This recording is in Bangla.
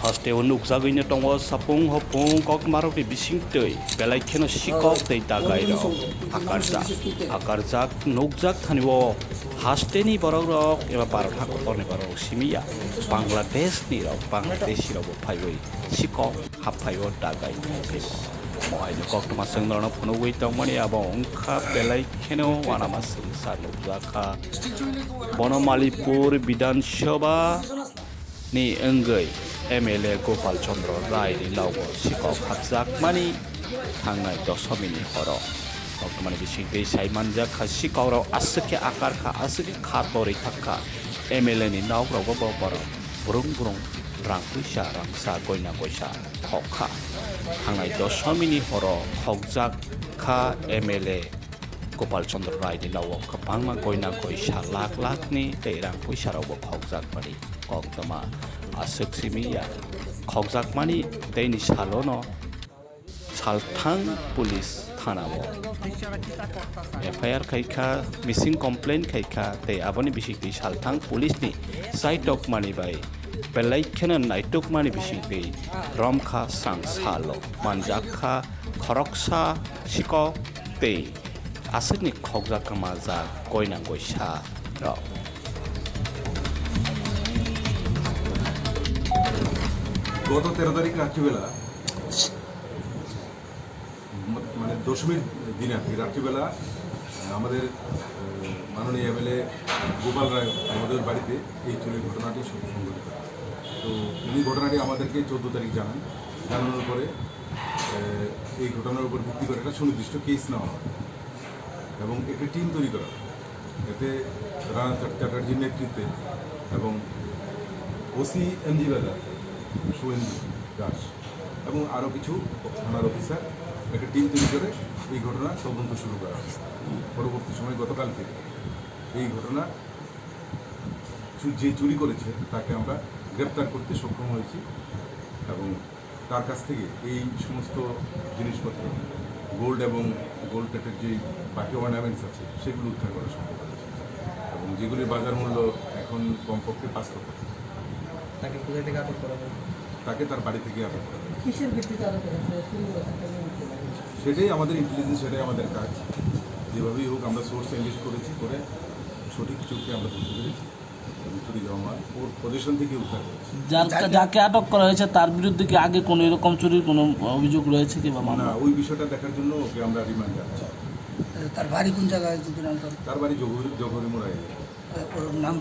Hasteun ukzagainya tongo sapung hopung kok marok di bising tei belai keno sikok tei tagai rok akarzak nukjak thaniwo hasteni borok rok eba barat hakotorni borok simia Bangladesh ni rok Bangladeshi rok phaioi sikok haphaiwo tagai mohai kok maseng dorno phono wei tongmani abo ongkha belai keno wana maseng sa nukjaka Bonomalipur Bidhan Sabha ni enggai MLA Gopal Chandra Rai ni lawo sikok hapjak mani thangnai 10 minit horo boktomani bisingtei saimanjak kha sikok rok asake akar kha asake khatori thakha MLA ni naw rok bo bor burung rang puisa rangsa goina goisa thokha thangnai 10 minit horo khokjak kha MLA Gopal Chandra Rai ni lawo kabangma goina goisa lakh ni tei rang puisa rok bo khokjak mani koktama asuk simiya khokjak mani teini salono salthang police thana bo FIR khaika missing complaint khaika tei aboni bisikti salthang police ni saitok mani bai belai khena naitok mani bisikti romkha sang salo manjakha khoroksa sikok tei asuk ni khokjak kamaja koina goisa ro গত 13 তারিখ রাত্রিবেলা মানে দশমীর দিন আর কি রাত্রিবেলা আমাদের মাননীয় এমএলএ গোপাল রায় আমাদের বাড়িতে এই চুরির ঘটনাটি সংঘটিত। তো উনি ঘটনাটি আমাদেরকে 14 তারিখ জানানোর পরে এই ঘটনার উপর ভিত্তি করে একটা সুনির্দিষ্ট কেস নেওয়া হয় এবং একটি টিম তৈরি করা হয়। এতে রানা চ্যাটার্জির নেতৃত্বে এবং ওসি এমজি বাজার শুভেন্দু দাস এবং আরও কিছু থানার অফিসার একটা টিম তৈরি করে এই ঘটনা তদন্ত শুরু করা হয়। পরবর্তী সময় গতকাল থেকে এই ঘটনা যে চুরি করেছে তাকে আমরা গ্রেপ্তার করতে সক্ষম হয়েছি এবং তার কাছ থেকে এই সমস্ত জিনিসপত্র গোল্ড এবং গোল্ড প্লেটের যে বাকি অর্নামেন্টস আছে সেগুলো উদ্ধার করা সম্ভব হয়েছে এবং যেগুলির বাজার মূল্য এখন কমপক্ষে 5 লক্ষ টাকা। তাকে কোথা থেকে আটক করা হবে? তাকে তার বাড়ি থেকে আটক করা হবে। কিসের ভিত্তিতে আটক করা হবে? সেটাই আমাদের ইন্টেলিজেন্স, সেটাই আমাদের কাজ। যেভাবেই হোক আমরা সোর্স এনগেজ করেছি, করে সঠিক চোখকে আমরা ধরতে পেরেছি এবং চুরি যাওয়া মাল ওর পজিশন থেকে উদ্ধার করেছি। যাকে আটক করা হয়েছে তার বিরুদ্ধে কি আগে কোনো এরকম চুরির কোনো অভিযোগ রয়েছে কি বা না, ওই বিষয়টা দেখার জন্য ওকে আমরা রিমান্ড যাচ্ছি। তার বাড়ি কোন জায়গায়? তার বাড়ি জগহরি মোড়ায়। নাম